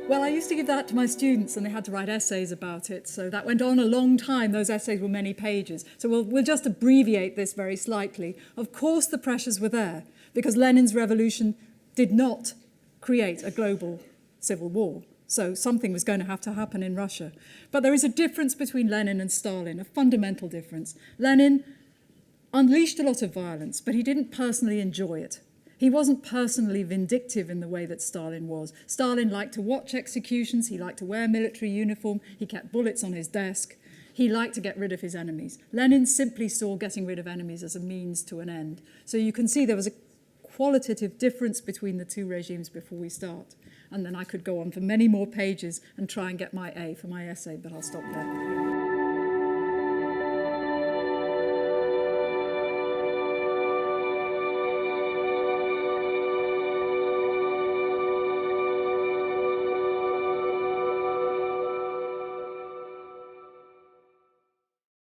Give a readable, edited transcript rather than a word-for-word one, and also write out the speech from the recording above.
Well, I used to give that to my students and they had to write essays about it. So that went on a long time. Those essays were many pages. So we'll just abbreviate this very slightly. Of course, the pressures were there because Lenin's revolution did not create a global civil war. So something was going to have to happen in Russia. But there is a difference between Lenin and Stalin, a fundamental difference. Lenin unleashed a lot of violence, but he didn't personally enjoy it. He wasn't personally vindictive in the way that Stalin was. Stalin liked to watch executions, he liked to wear military uniform, he kept bullets on his desk, he liked to get rid of his enemies. Lenin simply saw getting rid of enemies as a means to an end. So you can see there was a qualitative difference between the two regimes before we start. And then I could go on for many more pages and try and get my A for my essay, but I'll stop there.